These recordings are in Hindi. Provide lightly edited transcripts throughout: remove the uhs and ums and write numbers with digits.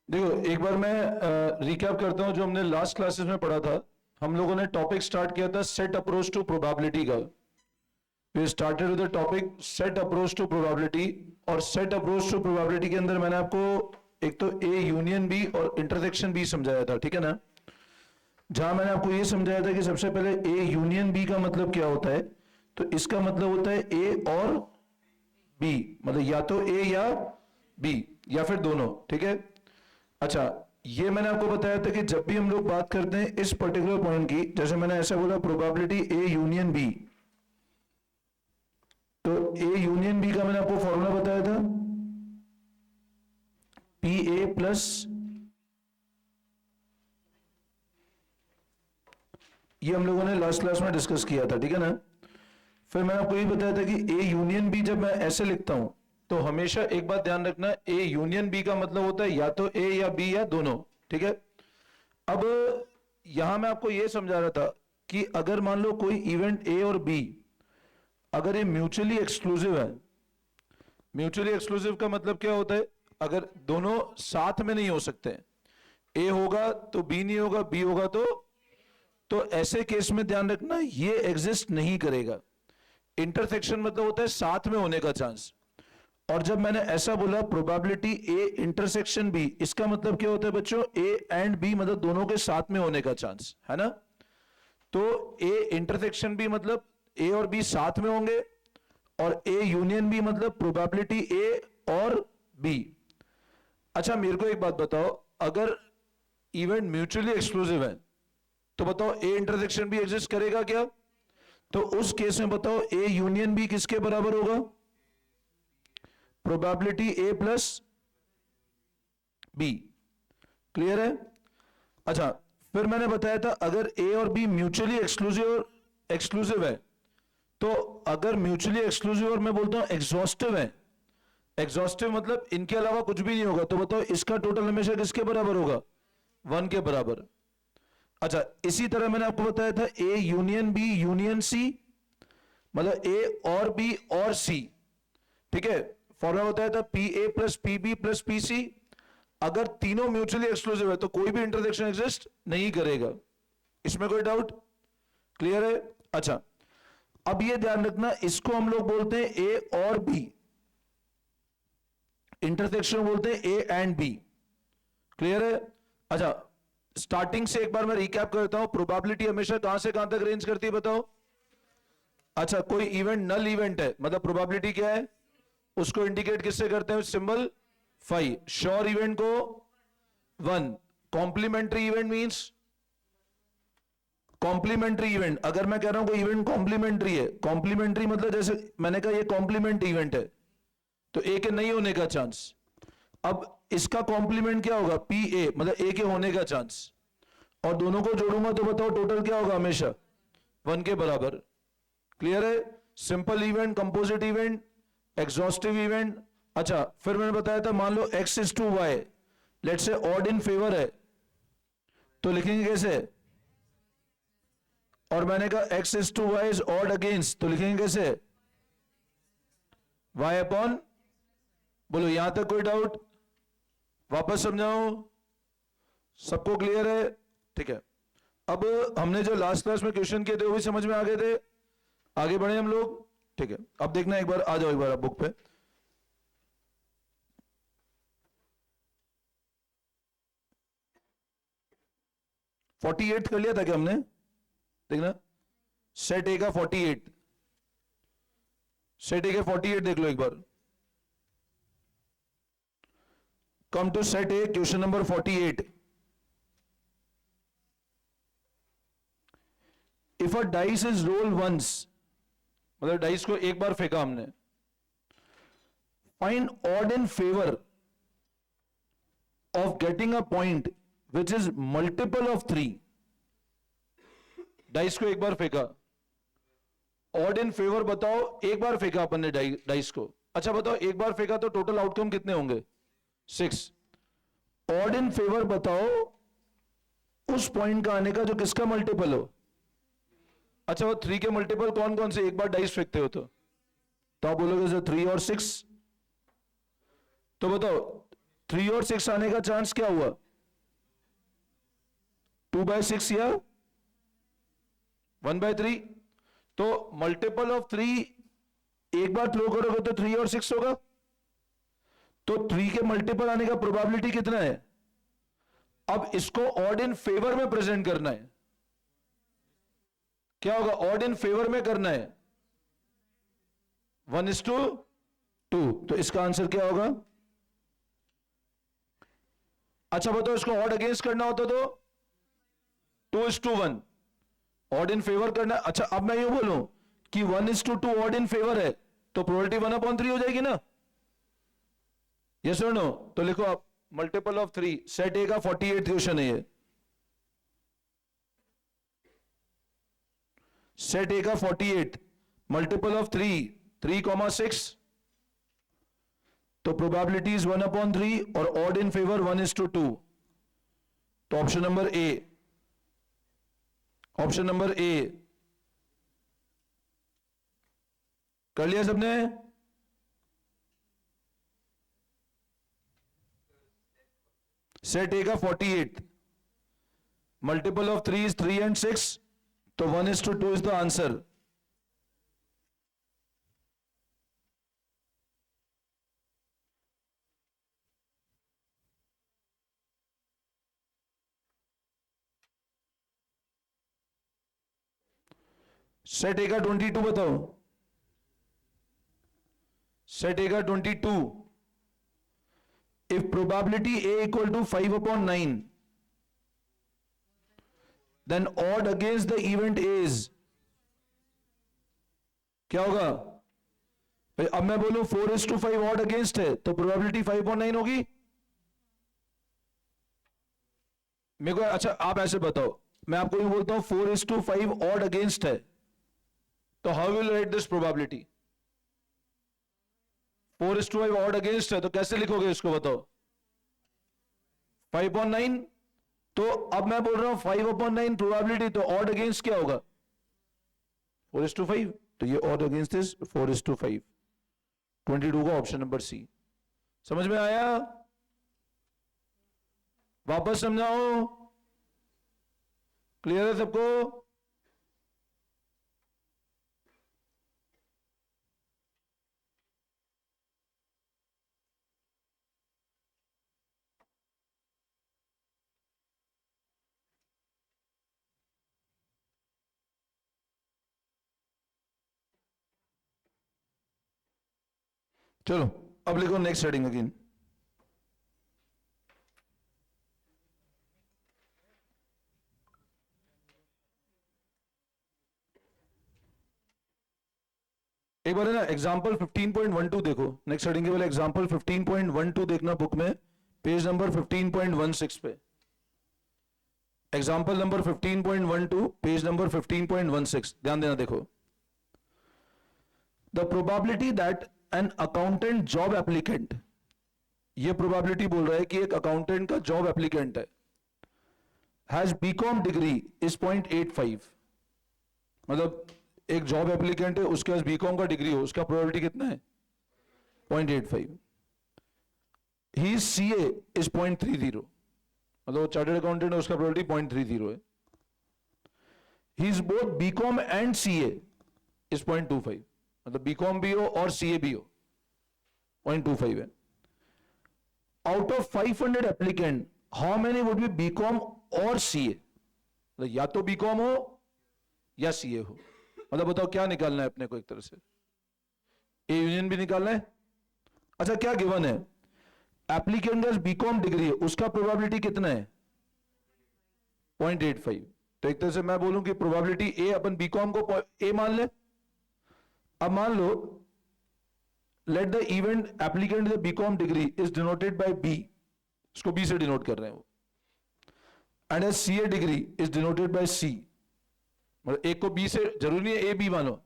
देखो, एक बार मैं रिकैप करता हूं जो हमने लास्ट क्लासेस में पढ़ा था। हम लोगों ने टॉपिक स्टार्ट किया था सेट अप्रोच टू प्रोबेबिलिटी का। We started with the topic set approach to probability. और सेट अप्रोच टू प्रोबेबिलिटी के अंदर मैंने आपको एक तो ए यूनियन बी और इंटरसेक्शन बी समझाया था, ठीक है ना। जहां मैंने आपको यह समझाया था कि सबसे पहले ए यूनियन बी का मतलब क्या होता है। तो इसका मतलब होता है ए और बी, मतलब या तो ए या बी या फिर दोनों, ठीक है। अच्छा, ये मैंने आपको बताया था कि जब भी हम लोग बात करते हैं इस पर्टिकुलर पॉइंट की, जैसे मैंने ऐसा बोला प्रोबेबिलिटी ए यूनियन बी, तो ए यूनियन बी का मैंने आपको फॉर्मूला बताया था पी ए प्लस, ये हम लोगों ने लास्ट क्लास में डिस्कस किया था, ठीक है ना। फिर मैंने आपको ये बताया था कि ए यूनियन बी जब मैं ऐसे लिखता हूं तो हमेशा एक बात ध्यान रखना, ए यूनियन बी का मतलब होता है या तो ए या बी या दोनों, ठीक है। अब यहां मैं आपको यह समझा रहा था कि अगर मान लो कोई इवेंट ए और बी अगर ये म्यूचुअली एक्सक्लूसिव है, म्यूचुअली एक्सक्लूसिव का मतलब क्या होता है, अगर दोनों साथ में नहीं हो सकते, ए होगा तो बी नहीं होगा, बी होगा तो ऐसे केस में ध्यान रखना ये एग्जिस्ट नहीं करेगा। इंटरसेक्शन मतलब होता है साथ में होने का चांस। और जब मैंने ऐसा बोला प्रोबेबिलिटी ए इंटरसेक्शन बी, इसका मतलब क्या होता है बच्चों, ए एंड बी मतलब दोनों के साथ में होने का चांस है ना। तो ए इंटरसेक्शन बी मतलब ए और बी साथ में होंगे, और ए यूनियन बी मतलब प्रोबेबिलिटी ए और बी। अच्छा, मेरे को एक बात बताओ, अगर इवेंट म्यूचुअली एक्सक्लूसिव है तो बताओ ए इंटरसेक्शन बी एग्जिस्ट करेगा क्या। तो उस केस में बताओ ए यूनियन बी किसके बराबर होगा, probability A plus B. Clear है। अच्छा, फिर मैंने बताया था अगर ए और बी म्यूचुअली एक्सक्लूसिव है, तो अगर म्यूचुअली एक्सक्लूसिव और मैं बोलता हूं एग्जॉस्टिव है, एग्जॉस्टिव मतलब इनके अलावा कुछ भी नहीं होगा, तो बताओ इसका टोटल हमेशा किसके बराबर होगा, 1 के बराबर। अच्छा, इसी तरह मैंने आपको बताया था A union B union C, मतलब ए और बी और सी, ठीक है। फॉर्मूला बताया था P A plus P B plus P C. अगर तीनों म्यूचुअली एक्सक्लूसिव है तो कोई भी इंटरसेक्शन एग्जिस्ट नहीं करेगा। इसमें कोई डाउट, क्लियर है। अच्छा, अब ये ध्यान रखना, इसको हम लोग बोलते हैं ए और बी, इंटरसेक्शन बोलते हैं ए एंड बी। क्लियर है। अच्छा, स्टार्टिंग से एक बार मैं रिकैप करता हूं, प्रोबेबिलिटी हमेशा कहां से कहां तक रेंज करती है बताओ। अच्छा, कोई इवेंट नल इवेंट है, मतलब प्रोबेबिलिटी क्या है, उसको इंडिकेट किससे करते हैं, सिंबल फाई। श्योर इवेंट को 1। Complementary event means, complementary event अगर मैं कह रहा हूं कोई इवेंट कॉम्प्लीमेंट्री है, कॉम्प्लीमेंट्री मतलब जैसे मैंने कहा ये कॉम्प्लीमेंट इवेंट है तो ए के नहीं होने का चांस। अब इसका कॉम्प्लीमेंट क्या होगा, पी ए मतलब ए के होने का चांस, और दोनों को जोड़ूंगा तो बताओ टोटल क्या होगा, हमेशा 1 के बराबर। क्लियर है। Simple event, composite event, exhaustive event. अच्छा, फिर मैंने बताया था मान लो x is to y, let say odd in favour है, तो लिखेंगे कैसे, और मैंने कहा x is to y is odd against, तो लिखेंगे कैसे, y अपॉन। बोलो यहां तक कोई डाउट, वापस समझाऊं, सबको क्लियर है, ठीक है। अब हमने जो लास्ट क्लास में क्वेश्चन किए थे वो भी समझ में आ गए थे, आगे बढ़े हम लोग, ठीक है। अब देखना, एक बार आ जाओ, एक बार आप बुक पे 48 कर लिया था क्या हमने, देखना सेट ए का 48, सेट ए का 48 देख लो एक बार। Come to set A, question number 48। If a dice is roll once, मतलब डाइस को एक बार फेंका हमने, find odd in favour of getting a point which is multiple of 3। Dice को एक बार फेंका, ऑड इन फेवर बताओ, एक बार फेंका अपन ने डाइस को। अच्छा बताओ, एक बार फेंका तो टोटल आउटकम कितने होंगे, 6। ऑड इन फेवर बताओ उस पॉइंट का आने का जो किसका मल्टीपल हो। अच्छा, वो 3 के मल्टीपल कौन कौन से, एक बार डाइस फेंकते हो तो आप बोलोगे 3 और 6, तो बताओ 3 और 6 आने का चांस क्या हुआ? 2/6 या 1/3? तो मल्टीपल ऑफ 3 एक बार थ्रो करोगे तो 3 और 6 होगा, तो 3 के मल्टीपल आने का प्रोबेबिलिटी कितना है? अब इसको ऑड इन फेवर में प्रेजेंट करना है। क्या होगा? ऑड इन फेवर में करना है, 1:2। तो इसका आंसर क्या होगा? अच्छा बताओ, इसको ऑड अगेंस्ट करना होता तो 2:1, ऑड इन फेवर करना। अच्छा अब मैं यूं बोलूं कि 1:2 ऑड इन फेवर है, तो प्रोबेबिलिटी 1/3 हो जाएगी ना? यस और नो? तो लिखो आप मल्टीपल ऑफ 3, सेट ए का 48 क्वेश्चन है ये। सेट ए का 48 मल्टीपल ऑफ 3, 3,6, तो प्रोबेबिलिटी इज 1/3 और ऑड इन फेवर 1:2। तो ऑप्शन नंबर ए, ऑप्शन नंबर ए कर लिया सबने? सेट ए का 48 मल्टीपल ऑफ 3 इज 3 and 6, तो 1:2 इज द आंसर। सेट ए का 22 बताओ। सेट ए का 22, if probability A equal to 5/9, then odd against the event A is, क्या होगा भाई? अब मैं बोलूं 4:5 ऑड अगेंस्ट है, तो प्रोबेबिलिटी 5/9 होगी मेरे को। अच्छा आप ऐसे बताओ, मैं आपको ये बोलता हूं 4:5 ऑड अगेंस्ट है, तो how will write this probability? 4:5 odd against है, तो कैसे लिखोगे इसको बताओ? 5/9। तो अब मैं बोल रहा हूं 5/9 प्रोबेबिलिटी, तो ऑड अगेंस्ट क्या होगा? 4:5, तो ये ऑड अगेंस्ट इज 4:5। 22 का ऑप्शन नंबर सी। समझ में आया? वापस समझाओ, क्लियर है सबको? चलो अब लिखो नेक्स्ट हेडिंग अगेन। एक बार है ना एग्जाम्पल 15.12 देखो, नेक्स्ट हेडिंग के पहले एग्जाम्पल 15.12 देखना बुक में, पेज नंबर 15.16 पे। एग्जाम्पल नंबर 15.12 पेज नंबर 15.16, ध्यान देना। देखो, the probability that an accountant job applicant, ये प्रोबेबिलिटी बोल रहा है कि एक अकाउंटेंट का जॉब एप्लीकेंट है, हैज बीकॉम डिग्री इज 0.85, मतलब एक जॉब एप्लीकेंट है उसके पास बीकॉम का डिग्री हो, उसका प्रोबेबिलिटी कितना है? 0.85। ही इज सीए इज 0.30, मतलब चार्टर्ड अकाउंटेंट है, उसका प्रोबेबिलिटी 0.30 है। He is both BCom and CA is 0.25, मतलब बीकॉम भी हो और सीए भी हो, 0.25 है। Out of 500 applicant how many would be BCom और सीए, मतलब या तो बीकॉम हो या सीए हो। मतलब बताओ क्या निकालना है अपने को? एक तरह से ए यूनियन भी निकालना है। अच्छा क्या गिवन है? एप्लीकेंट का बीकॉम डिग्री है, उसका प्रोबेबिलिटी कितना है? 0.85। तो एक तरह से मैं बोलूं कि प्रोबेबिलिटी ए, अपन बीकॉम को ए मान ले। अब मान लो let the event applicant the BCom degree is denoted by B, इसको बी से डिनोट कर रहे हैं वो, and as CA degree is denoted by C. मतलब एक को बी से, जरूरी नहीं है ए बी मानो,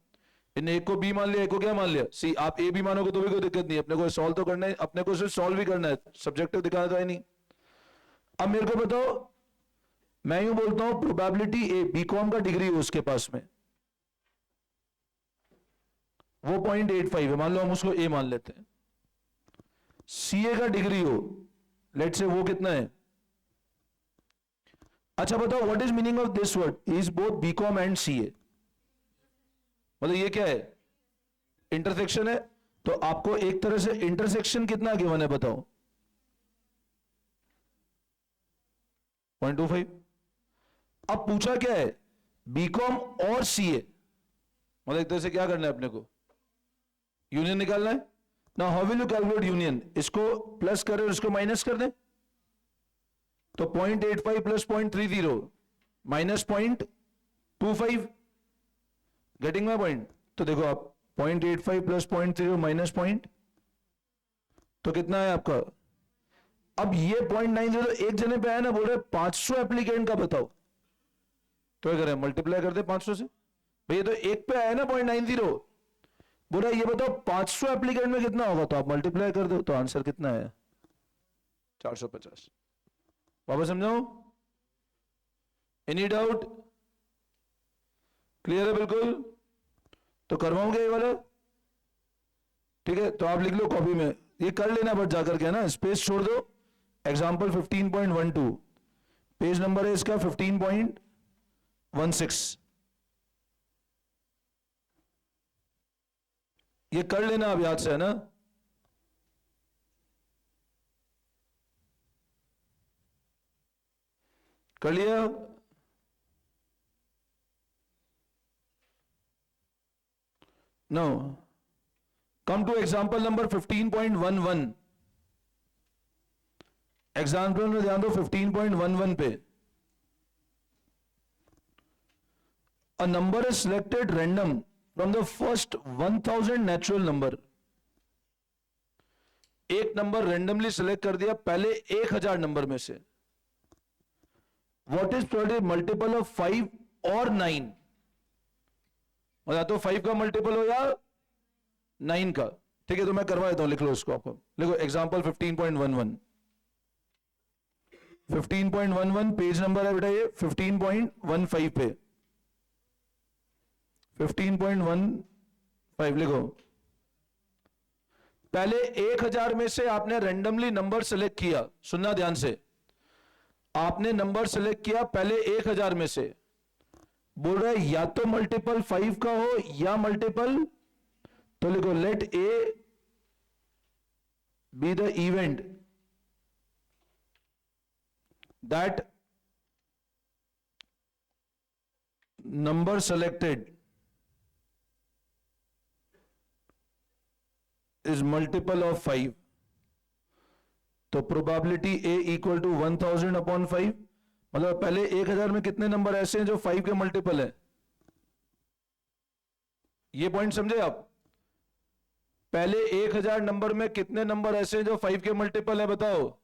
इन्हें एक को बी मान लिया, एक को क्या मान लिया? सी। आप ए बी मानोगे तो भी कोई दिक्कत नहीं है, अपने को सॉल्व तो करना है, अपने को सिर्फ सॉल्व भी करना है, सब्जेक्टिव दिखाना तो है नहीं। अब मेरे को बताओ, मैं यूं बोलता हूं प्रोबेबिलिटी ए, बीकॉम का डिग्री हो उसके पास में, वो 0.85 है, मान लो हम उसको ए मान लेते हैं। सीए का डिग्री हो लेट से वो कितना है? अच्छा बताओ, what is meaning of this word is both BCom and CA? मतलब ये क्या है? इंटरसेक्शन है। तो आपको एक तरह से इंटरसेक्शन कितना गिवन है बताओ? 0.25। अब पूछा क्या है? बीकॉम और सीए, मतलब एक तरह से क्या करना है अपने को? यूनियन निकालना है ना। How will you calculate union? इसको प्लस करें और इसको माइनस कर दें। तो 0.85 plus 0.30 minus 0.25। Getting my point? तो देखो आप 0.85 प्लस 0.30 माइनस पॉइंट, तो कितना है आपका? अब ये 0.90 तो एक जने पे आया ना, बोल रहे 500 एप्लीकेंट का बताओ, तो क्या करें? मल्टीप्लाई कर दे 500 से। भैया तो एक पे आया ना 0.90, बोल रहा ये बताओ 500 एप्लीकेंट में कितना होगा, तो आप मल्टीप्लाई कर दो, तो आंसर कितना है? 450। वापस समझाओ? Any doubt? क्लियर है बिल्कुल? तो करवाऊंगे ये वाला, ठीक है? तो आप लिख लो कॉपी में, ये कर लेना बट जाकर के ना, स्पेस छोड़ दो। एग्जाम्पल 15.12 पेज नंबर है इसका 15.16। ये कर लेना अब याद से, है ना? कर लिया? No. Come to example number 15.11। Example में ध्यान दो 15.11 पे। A number is selected random from the first 1000 natural number। एक नंबर रेंडमली सिलेक्ट कर दिया पहले 1000 नंबर में से। What is probability multiple of 5 और 9? या तो 5 का मल्टीपल हो या 9 का। ठीक है, तो मैं करवा देता हूं, लिख लो इसको। आपको लिखो एग्जांपल 15.11। 15.11 पेज नंबर है बेटा ये 15.15 पे। 15.15 लिखो। पहले 1000 में से आपने रैंडमली नंबर सेलेक्ट किया। सुनना ध्यान से, आपने नंबर सेलेक्ट किया पहले 1000 में से। बोल रहा है या तो मल्टीपल 5 का हो या मल्टीपल, तो लिखो let A be the event that number selected is multiple of 5। तो probability A equal to 1000 upon 5। मतलब पहले 1000 में कितने नंबर ऐसे हैं जो 5 के मल्टीपल है? ये पॉइंट समझे आप? पहले 1000 नंबर में कितने नंबर ऐसे हैं जो 5 के मल्टीपल है? बताओ,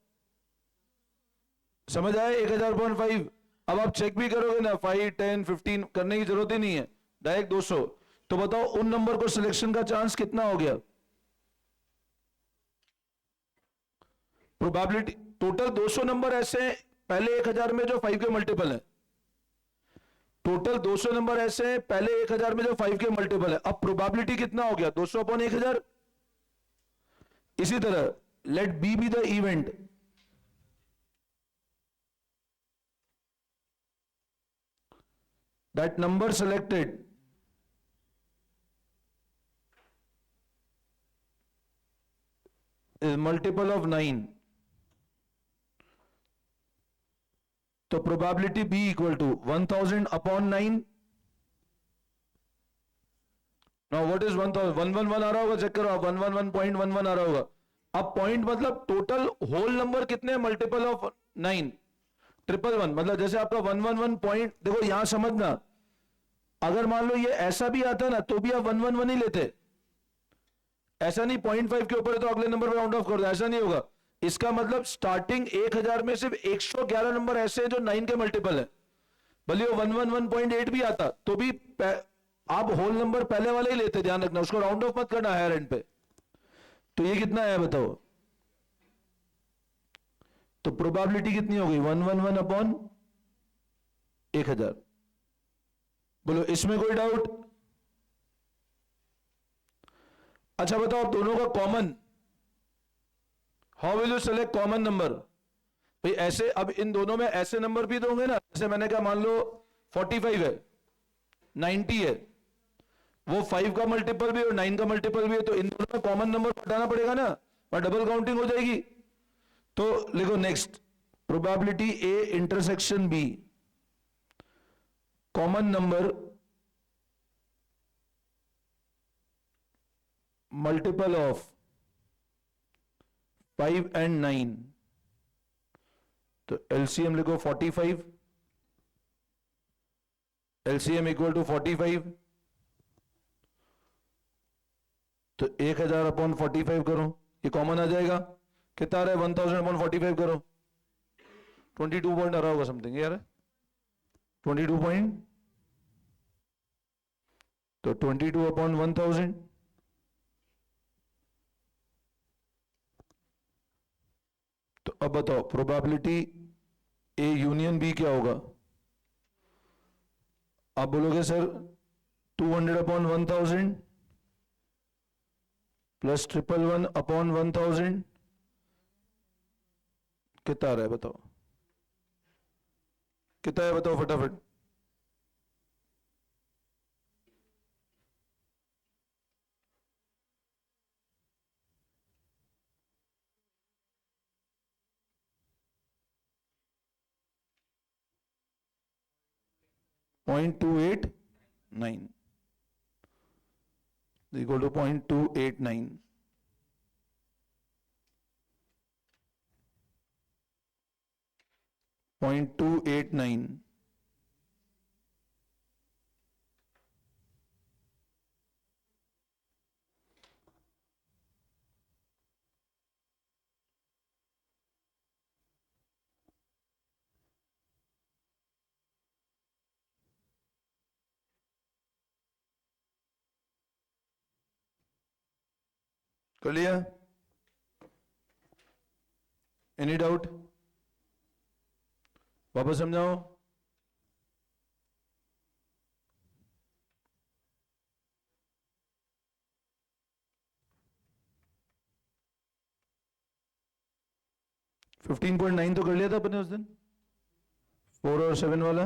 समझ आए? 1000 अपॉन 5। अब आप चेक भी करोगे ना, 5 10 15 करने की जरूरत ही नहीं है, डायरेक्ट 200। तो बताओ उन नंबर को सिलेक्शन का चांस कितना हो गया? प्रोबेबिलिटी टोटल 200 नंबर ऐसे हैं पहले 1000 में जो 5 के मल्टीपल है। टोटल 200 नंबर ऐसे हैं पहले 1000 में जो 5 के मल्टीपल है। अब प्रोबेबिलिटी कितना हो गया? 200 अपॉन 1000। इसी तरह let B be the event that number selected is multiple of 9। तो probability B equal to 1000 upon 9। Now what is 1000? 111 आ रहा होगा, चेक करो आप। 111.11 आ रहा होगा। अब पॉइंट मतलब टोटल होल नंबर कितने मल्टीपल ऑफ 9? 111। मतलब जैसे आपका 111 पॉइंट, देखो यहां समझना, अगर मान लो ये ऐसा भी आता ना तो भी आप 111 ही लेते। ऐसा नहीं 0.5 के ऊपर है तो अगले नंबर पर राउंड ऑफ कर दो, ऐसा नहीं होगा। इसका मतलब स्टार्टिंग 1000 में सिर्फ 111 नंबर ऐसे हैं जो 9 के मल्टीपल है। भले वो 111.8 भी आता तो भी आप होल नंबर पहले वाले ही लेते। ध्यान रखना, उसको राउंड ऑफ मत करना हायर एंड पे। तो ये कितना है बताओ? तो प्रोबेबिलिटी कितनी हो गई? 111 अपॉन 1000। बोलो इसमें कोई डाउट? अच्छा बताओ, दोनों का common, how will you select common number? भाई ऐसे, अब इन दोनों में ऐसे नंबर भी तो होंगे ना, जैसे मैंने कहा मान लो 45 है, 90 है, वो 5 का मल्टीपल भी और 9 का मल्टीपल भी है, तो इन दोनों में कॉमन नंबर बताना पड़ेगा ना, और डबल काउंटिंग हो जाएगी। तो लिखो next, probability A intersection B, common number multiple of 5 and 9, तो एलसीएम लिखो 45, एलसीएम इक्वल टू 45, तो 1000 अपॉन 45 करो, ये कॉमन आ जाएगा, कितना आ रहा है 1000 अपॉन 45 करो, 22 पॉइंट आ रहा होगा समथिंग यार, 22 पॉइंट, तो 22 अपॉन 1000, तो अब बताओ प्रोबेबिलिटी ए यूनियन बी क्या होगा। आप बोलोगे सर 200 अपॉन 1000 प्लस 111 अपॉन 1000, कितना आ रहा है बताओ, कितना है बताओ फटाफट। .289 equal to 0.289, .289, कर लिया, एनी डाउट, वापस समझाओ। फिफ्टीन 15.9 तो कर लिया था अपने उस दिन, 4 और 7 वाला।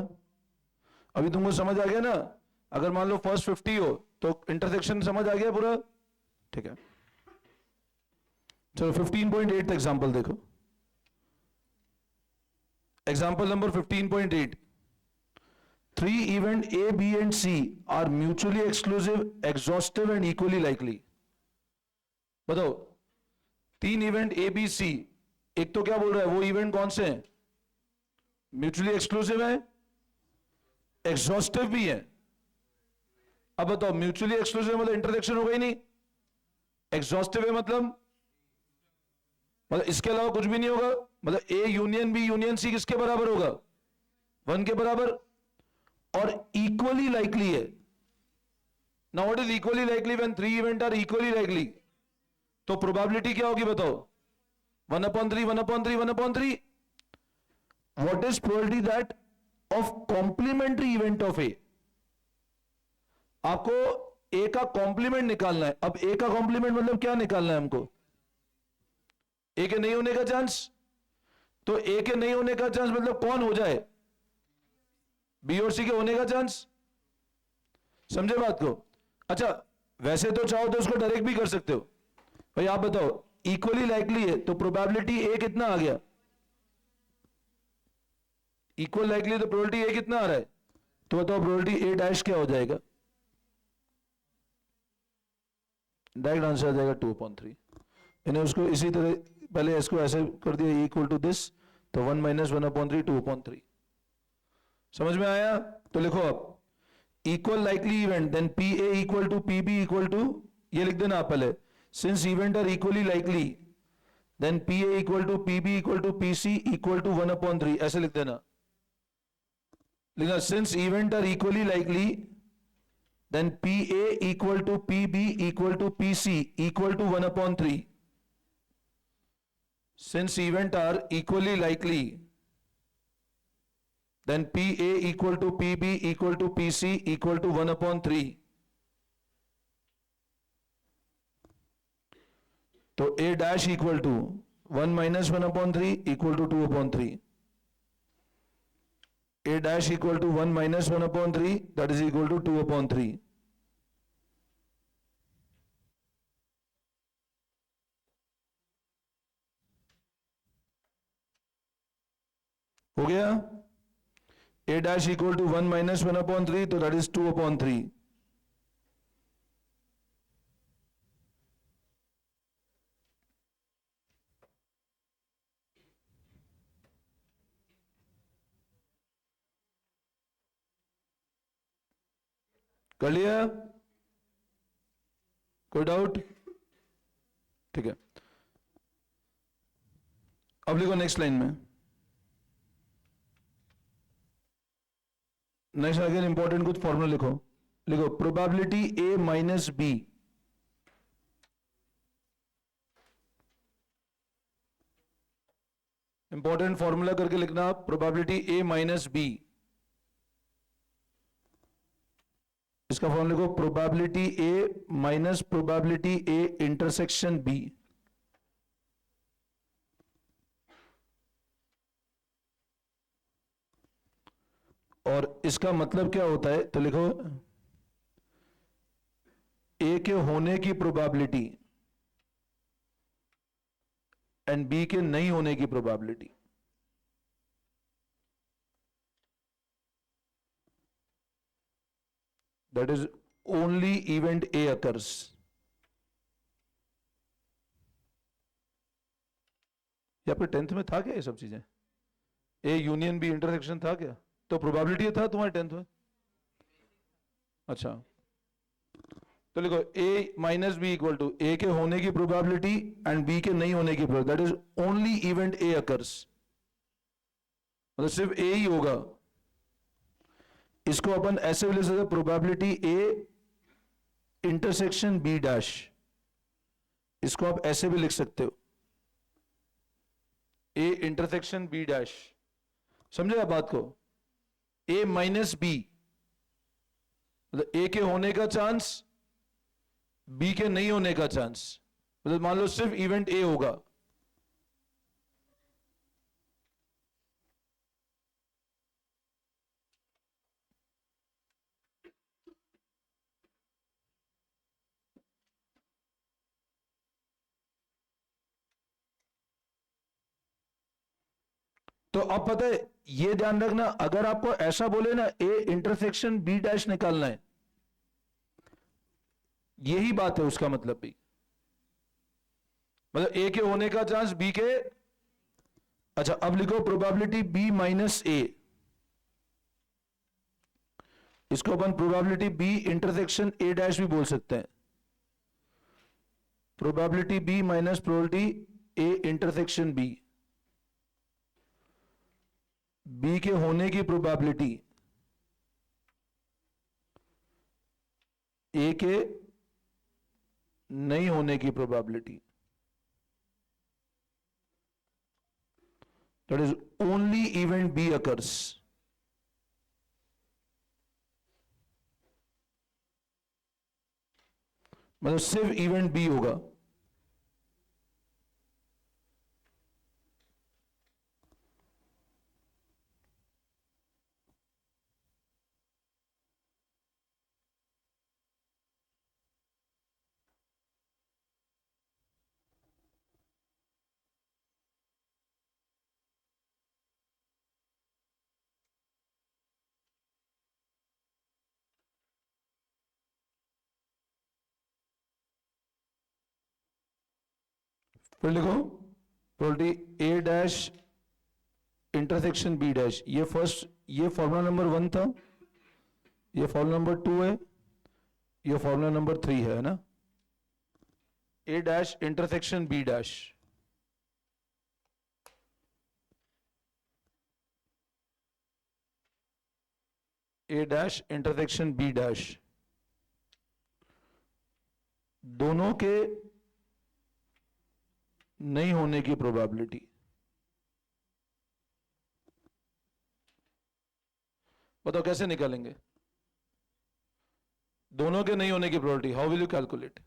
अभी तुमको समझ आ गया ना, अगर मान लो फर्स्ट 50 हो तो इंटरसेक्शन समझ आ गया पूरा, ठीक है। चलो 15.8 एग्जाम्पल देखो, example number 15.8, 3 event A, B and C are mutually exclusive, exhaustive and equally likely। बताओ 3 इवेंट A, B, C, एक तो क्या बोल रहा है, वो इवेंट कौन से हैं, म्यूचुअली एक्सक्लूसिव है, एग्जॉस्टिव भी है। अब बताओ म्यूचुअली एक्सक्लूसिव मतलब इंटरसेक्शन होगा ही नहीं, एग्जॉस्टिव है मतलब इसके अलावा कुछ भी नहीं होगा, मतलब A union B union C किसके बराबर होगा, 1 के बराबर, और इक्वली लाइकली है। Now what is equally likely, when 3 event are equally likely, तो प्रोबेबिलिटी क्या होगी बताओ, 1/3, 1/3, 1/3। What is probability that of complementary event of A, आपको ए का कॉम्प्लीमेंट निकालना है। अब ए का कॉम्प्लीमेंट मतलब क्या निकालना है हमको, ए के नहीं होने का चांस, तो ए के नहीं होने का चांस मतलब कौन हो जाए, बी और सी के होने का चांस, समझे बात को। अच्छा वैसे तो चाहो तो उसको डायरेक्ट भी कर सकते हो, भाई आप बताओ इक्वली लाइकली है तो प्रोबेबिलिटी ए कितना आ गया, इक्वल लाइकली तो प्रोबेबिलिटी ए कितना आ रहा है, तो बताओ प्रोबेबिलिटी ए डैश क्या हो जाएगा, डायरेक्ट आंसर आ जाएगा 2/3। इन्हें उसको इसी तरह पहले इसको ऐसे कर दिया, इक्वल टू दिस, तो 1 - 1/3, 2/3। समझ में आया, तो लिखो अब equal likely event, then P A equal to P B equal to, ये लिख देना आप पहले, since event are equally likely then P A equal to P B equal to P C equal to 1/3, ऐसे लिख देना, लिखना since event are equally likely then P A equal to P B equal to P C equal to 1/3। Since event are equally likely, then PA equal to PB equal to PC equal to 1/3। तो A dash equal to 1 minus 1 upon 3 equal to 2 upon 3. A dash equal to 1 minus 1 upon 3, that is equal to 2 upon 3. हो गया? A dash equal to 1 minus 1 upon 3, तो that is 2 upon 3. कर लिया? कोई डाउट? ठीक है, अब लिखो नेक्स्ट लाइन में. नेक्स्ट अगेन इंपॉर्टेंट कुछ फॉर्मूला लिखो. लिखो probability A minus B. Important formula करके लिखना, प्रोबेबिलिटी ए माइनस बी. इसका फॉर्मूला लिखो, probability A minus probability A intersection B. और इसका मतलब क्या होता है, तो लिखो ए के होने की प्रोबेबिलिटी एंड बी के नहीं होने की probability. That is only event A occurs. ये आपके 10th में था क्या ये सब चीजें? ए यूनियन बी इंटरसेक्शन था क्या? तो प्रोबेबिलिटी था तुम्हारे 10th में? अच्छा, तो लिखो a minus B equal to A के होने की प्रोबेबिलिटी एंड बी के नहीं होने की probability. That is only event A occurs, मतलब सिर्फ ए ही होगा. इसको अपन ऐसे भी लिख सकते, probability A intersection B dash. इसको आप ऐसे भी लिख सकते हो, ए इंटरसेक्शन बी डैश. समझे आप बात को? ए माइनस बी मतलब ए के होने का चांस, बी के नहीं होने का चांस. मतलब मान लो सिर्फ इवेंट ए होगा. तो अब पता है, ये ध्यान रखना, अगर आपको ऐसा बोले ना ए इंटरसेक्शन बी डैश निकालना है, यही बात है उसका मतलब भी. मतलब ए के होने का चांस बी के. अच्छा, अब लिखो प्रोबेबिलिटी बी माइनस ए. इसको अपन probability B intersection A dash भी बोल सकते हैं. Probability B minus probability A intersection B. B के होने की प्रोबेबिलिटी ए के नहीं होने की probability. That is only event B occurs. मतलब सिर्फ इवेंट बी होगा. फिर लिखो probability A dash intersection B dash. ये फर्स्ट, ये फॉर्मूला नंबर 1 था, ये फॉर्मूला नंबर 2 है, ये फॉर्मूला नंबर 3 है ना. ए डैश इंटरसेक्शन बी डैश. ए डैश इंटरसेक्शन बी डैश, दोनों के नहीं होने की प्रोबेबिलिटी. बताओ कैसे निकालेंगे दोनों के नहीं होने की probability? How will you calculate?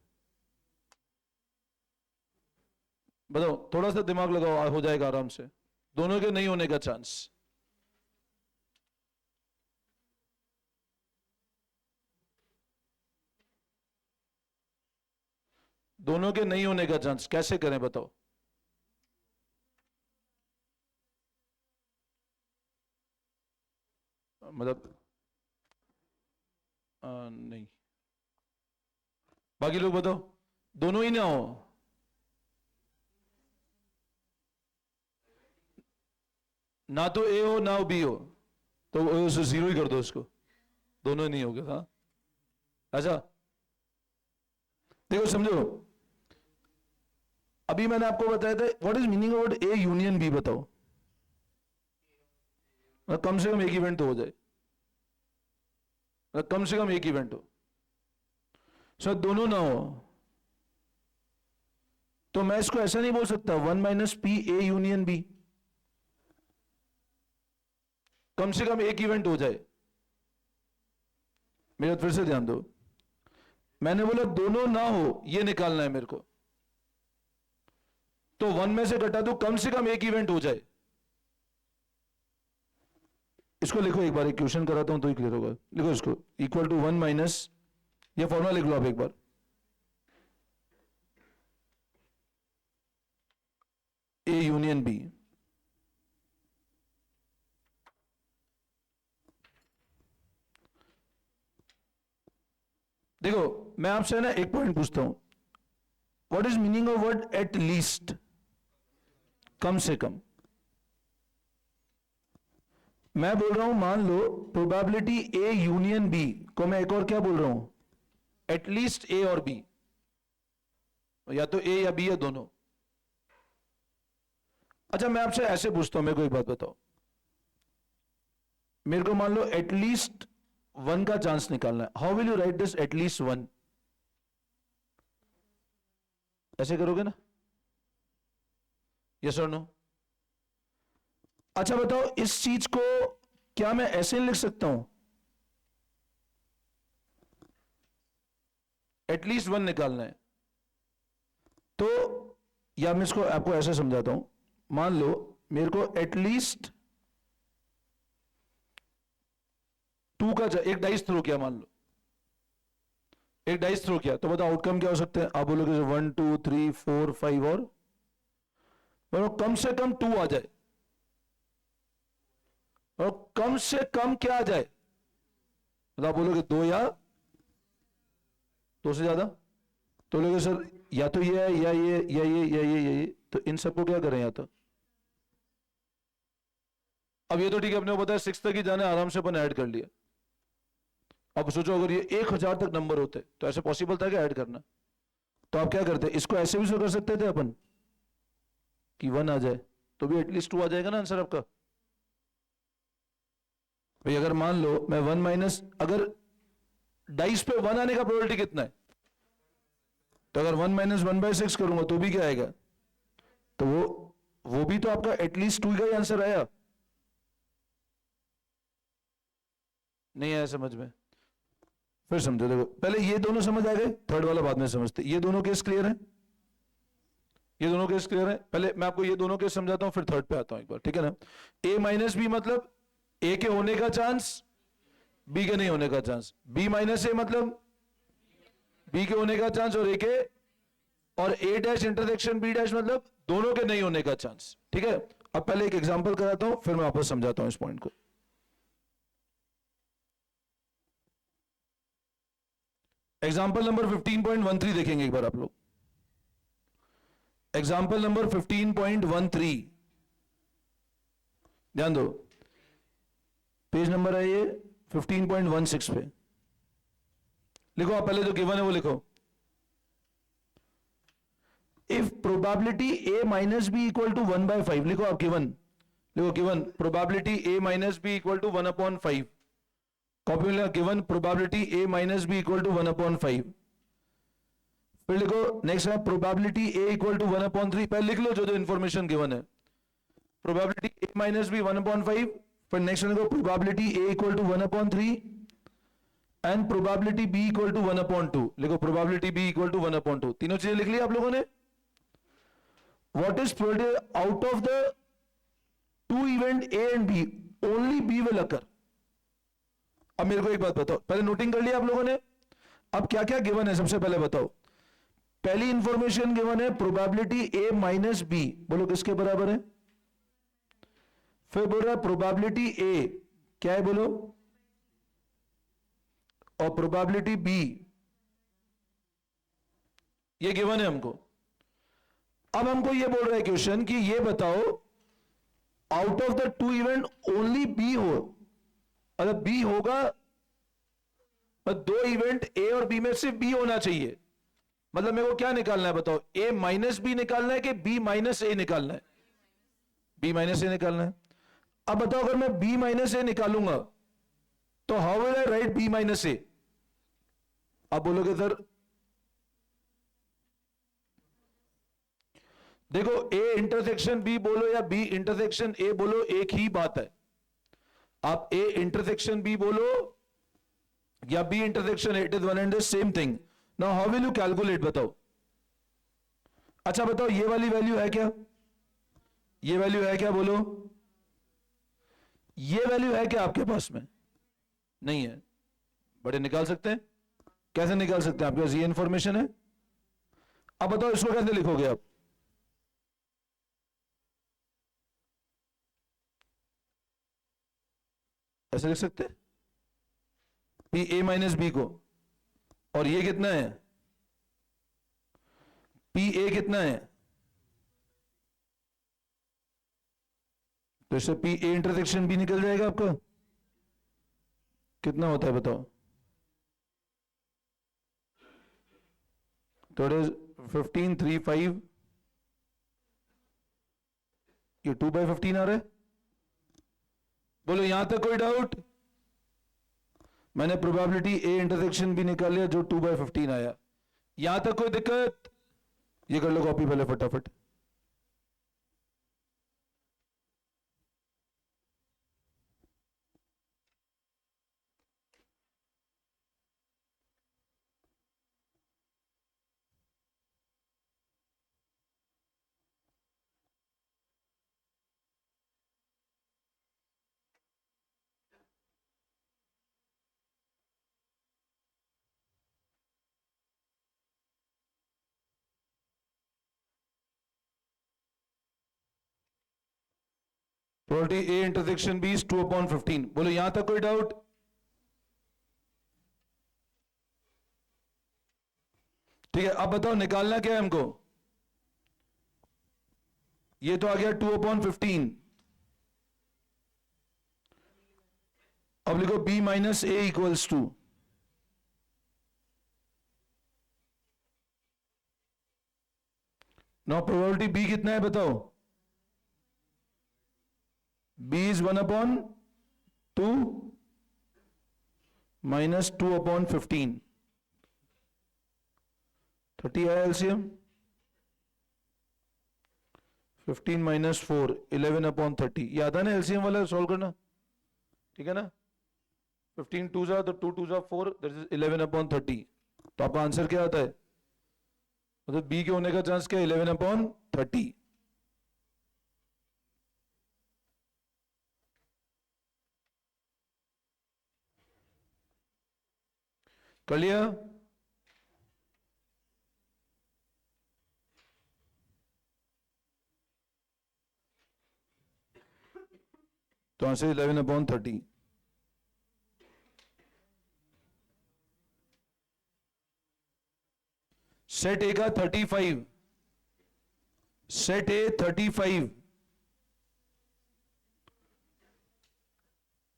बताओ, थोड़ा सा दिमाग लगाओ, हो जाएगा आराम से। दोनों के नहीं होने का चांस, दोनों के नहीं होने का चांस कैसे करें बताओ। मतलब नहीं, बाकी लोग बताओ, दोनों ही ना हो। ना तो ए हो ना बी हो, तो उसे जीरो ही कर दो उसको, दोनों नहीं हो गया। हाँ अच्छा, देखो समझो, अभी मैंने आपको बताया था what is meaning of A union B, बताओ। कम से कम एक इवेंट तो हो जाए, कम से कम एक इवेंट हो। सर दोनों ना हो तो मैं इसको ऐसा नहीं बोल सकता 1 minus P A union B, कम से कम एक इवेंट हो जाए। मेरा फिर से ध्यान दो, मैंने बोला दोनों ना हो ये निकालना है मेरे को, तो 1 में से घटा दो, कम से कम एक इवेंट हो जाए। इसको लिखो एक बार, एक क्वेश्चन कराता हूं तो ही क्लियर होगा। लिखो इसको, इक्वल टू 1 माइनस, ये फॉर्मूला लिख लो आप एक बार। ए यूनियन बी, देखो मैं आपसे ना एक पॉइंट पूछता हूं, what is meaning of word at least, कम से कम। मैं बोल रहा हूं, मान लो प्रोबेबिलिटी ए यूनियन बी को मैं एक और क्या बोल रहा हूं, एटलीस्ट ए और बी, या तो ए या बी या दोनों। अच्छा मैं आपसे ऐसे पूछता हूं, मेरे को एक बात बताओ, मेरे को मान लो एटलीस्ट 1 का चांस निकालना है, how will you right this at least 1, ऐसे करोगे ना, यस और नो। अच्छा बताओ, इस चीज को क्या मैं ऐसे लिख सकता हूं, एटलीस्ट 1 निकालना है तो, या मैं इसको आपको ऐसे समझाता हूं, मान लो मेरे को एटलीस्ट 2 का एक डाइस थ्रो किया, मान लो एक डाइस थ्रो किया, तो बताओ आउटकम क्या हो सकते हैं। आप बोलोगे 1 2 3 4 5 और कम से कम 2 आ जाए, और कम से कम क्या आ जाए, तो आप बोलोगे 2 या 2 से ज्यादा, तो बोलोगे सर या तो ये है या ये या ये, तो इन सबको क्या करें, या तो अब ये तो ठीक है, अपने को पता है 6 तक ही जाना, आराम से अपन ऐड कर लिया। अब सोचो अगर ये 1000 तक नंबर होते तो ऐसे पॉसिबल था क्या ऐड करना, तो आप क्या करते, इसको ऐसे भी कर सकते थे अपन कि 1 आ जाए, तो भी एटलीस्ट 2 आ जाएगा ना आंसर आपका। भाई अगर मान लो मैं 1 माइनस, अगर डाइस पे 1 आने का प्रोबेबिलिटी कितना है, तो अगर 1 माइनस 1/6 करूंगा तो भी क्या आएगा, तो वो भी तो आपका एटलीस्ट 2 का ही आंसर आया। नहीं आया समझ में, फिर समझो, देखो पहले ये दोनों समझ आ गए, थर्ड वाला बाद में समझते। ये दोनों केस क्लियर है, ये दोनों केस क्लियर है, पहले मैं आपको ये दोनों केस समझाता हूं, फिर थर्ड पे आता हूं एक बार, ठीक है ना। ए माइनस बी मतलब ए के होने का चांस, बी के नहीं होने का चांस, बी माइनस ए मतलब बी के होने का चांस, और ए के, और ए डैश इंटरसेक्शन बी डैश मतलब दोनों के नहीं होने का चांस, ठीक है। अब पहले एक एग्जांपल कराता हूं, फिर मैं वापस समझाता हूं इस पॉइंट को। एग्जाम्पल नंबर 15.13 देखेंगे एक बार आप लोग, एग्जाम्पल नंबर 15.13, ध्यान दो, पेज नंबर है ये 15.16 पे। लिखो आप, पहले जो गिवन है वो लिखो, if probability A minus B equal to 1/5, लिखो आप गिवन, लिखो given probability A minus B equal to 1/5, copy में given probability A minus B equal to 1/5, फिर लिखो नेक्स्ट है प्रोबेबिलिटी ए इक्वल टू 1/3, पहले लिख लो जो जो इन्फॉर्मेशन गिवन है, प्रोबेबिलिटी ए माइनस बी 1/5, फिर नेक्स्ट लिखो probability A equal to 1/3 and probability B equal to 1/2, लिखो प्रोबेबिलिटी बी इक्वल टू 1/2, तीनों चीजें लिख ली आप लोगों ने। What is probability out of the two event A and B only B will occur. अब मेरे को एक बात बताओ, पहले नोटिंग कर लिया आप लोगों ने। अब क्या क्या गिवन है सबसे पहले बताओ। पहली इंफॉर्मेशन गिवन है प्रोबेबिलिटी ए माइनस बी, बोलो किसके बराबर है। फिर बोल रहा है प्रोबेबिलिटी ए क्या है बोलो, और प्रोबेबिलिटी बी, ये गिवन है हमको। अब हमको ये बोल रहा है क्वेश्चन कि ये बताओ out of the two event only B हो, अगर बी होगा दो इवेंट ए और बी में सिर्फ बी होना चाहिए। मतलब मेरे को क्या निकालना है बताओ, ए माइनस बी निकालना है कि बी माइनस ए निकालना है। बी माइनस ए निकालना है। अब बताओ अगर मैं बी माइनस ए निकालूंगा तो how will I write B minus A. आप बोलोगे सर देखो ए इंटरसेक्शन बी बोलो या बी इंटरसेक्शन ए बोलो एक ही बात है। आप ए इंटरसेक्शन बी बोलो या B intersection it is one and the same thing. Now how will you calculate बताओ। अच्छा बताओ ये वाली वैल्यू है क्या, ये वैल्यू है क्या बोलो, ये वैल्यू है क्या आपके पास में, नहीं है। बड़े निकाल सकते हैं, कैसे निकाल सकते हैं, आपके पास ये इंफॉर्मेशन है। अब बताओ इसको कैसे लिखोगे आप, ऐसे लिख सकते हैं पी ए माइनस बी को, और ये कितना है पी ए कितना है, तो इससे पी ए इंटरसेक्शन बी निकल जाएगा आपका। कितना होता है बताओ, तो इट इज 1535, ये 2/15 आ रहा है। बोलो यहां तक कोई डाउट। मैंने प्रोबेबिलिटी ए इंटरसेक्शन भी निकाल लिया जो 2/15 आया। यहां तक कोई दिक्कत, ये कर लो कॉपी पहले फटाफट। Probability A intersection B is 2/15। बोलो यहां तक कोई डाउट। ठीक है, अब बताओ निकालना क्या है हमको। ये तो आ गया 2/15। अब लिखो b minus A equals to, now probability b कितना है बताओ, b इज 1/2 माइनस 2/15, 30 आया एलसीएम। 15 माइनस 4 11/30, याद है ना एलसीएम वाला सॉल्व करना, ठीक है ना। 15 2 जा तो 2 2 जा 4, दैट इज 11/30। तो आपका आंसर क्या आता है, मतलब बी के होने का चांस क्या है 11/30। कर लिया। तो आंसर 11/30। सेट ए का 35, सेट ए 35,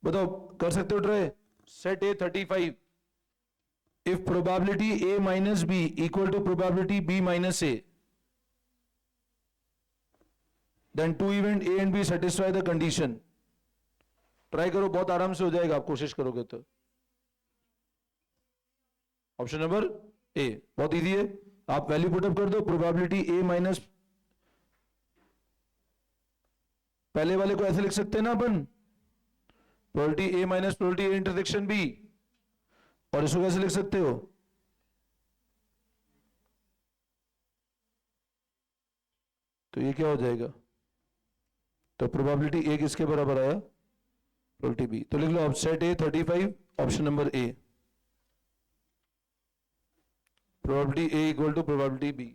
बताओ कर सकते हो try. Set A 35, if probability a minus b equal to probability b minus a, then two event a and b satisfy the condition। Try करो, बहुत आराम से हो जाएगा, आप कोशिश करोगे तो। ऑप्शन नंबर ए बहुत इजी है, आप वैल्यू पुटअप कर दो। प्रोबेबिलिटी ए माइनस, पहले वाले को ऐसे लिख सकते हैं ना अपन, probability A minus probability A intersection B, और इसको कैसे लिख सकते हो, तो ये क्या हो जाएगा, तो प्रोबेबिलिटी ए किसके बराबर आया, प्रोबेबिलिटी बी। तो लिख लो आप set A 35, option number A, probability A equal to probability B.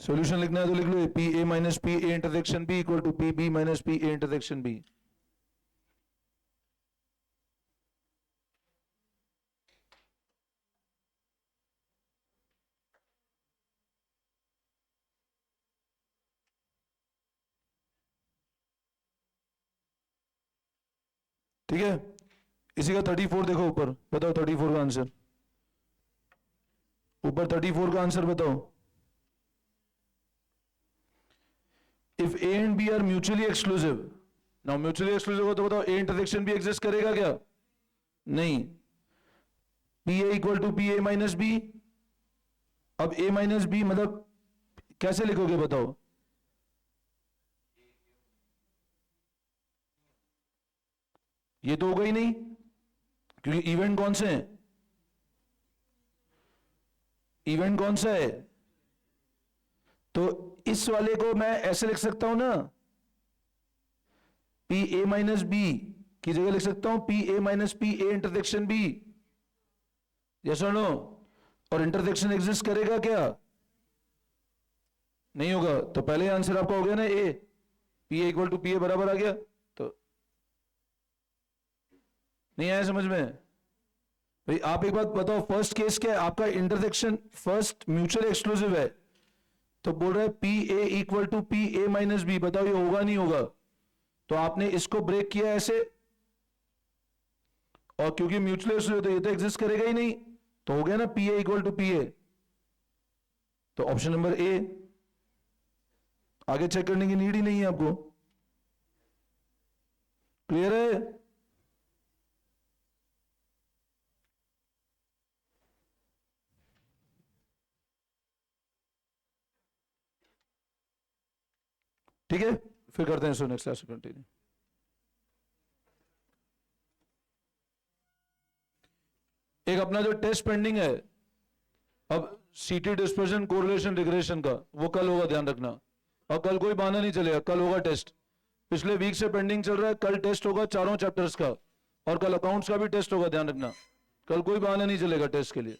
Solution लिखना है तो लिख लो P A minus P A intersection B equal to P B minus P A intersection B. ठीक है, इसी का 34 देखो ऊपर, बताओ 34 का आंसर, ऊपर 34 का आंसर बताओ। If A and B are mutually exclusive, now mutually exclusive हो तो बताओ ए इंटरसेक्शन भी एग्जिस्ट करेगा क्या, नहीं। P A equal to P A minus B, अब ए माइनस बी मतलब कैसे लिखोगे बताओ, ये तो होगा ही नहीं क्योंकि इवेंट कौन से हैं, इवेंट कौन सा है, तो इस वाले को मैं ऐसे लिख सकता हूं ना, पी ए माइनस बी की जगह लिख सकता हूं P A minus P A intersection B, yes और नो। और इंटरसेक्शन एग्जिस्ट करेगा क्या, नहीं होगा, तो पहले आंसर आपका हो गया ना A, P A equal to P A बराबर आ गया। तो नहीं आया समझ में भाई, आप एक बात बताओ, फर्स्ट केस क्या है आपका, इंटरसेक्शन फर्स्ट म्यूचुअल एक्सक्लूसिव है, तो बोल रहा है P A equal to P A minus B, बताओ ये होगा नहीं होगा, तो आपने इसको ब्रेक किया ऐसे, और क्योंकि म्यूचुअल एक्सक्लूसिव तो ये तो एग्जिस्ट करेगा ही नहीं, तो हो गया ना P A equal to P A, तो ऑप्शन नंबर ए, आगे चेक करने की नीड ही नहीं है आपको, क्लियर है। ठीक है, फिर करते हैं नेक्स्ट क्लास में कंटिन्यू। एक अपना जो टेस्ट पेंडिंग है अब सीटी डिस्पर्जन कोरिलेशन रिग्रेशन का, वो कल होगा, ध्यान रखना, और कल कोई बहाना नहीं चलेगा, कल होगा टेस्ट, पिछले वीक से पेंडिंग चल रहा है, कल टेस्ट होगा चारों चैप्टर्स का, और कल अकाउंट्स का भी टेस्ट होगा, ध्यान रखना, कल कोई बहाना नहीं चलेगा टेस्ट के लिए।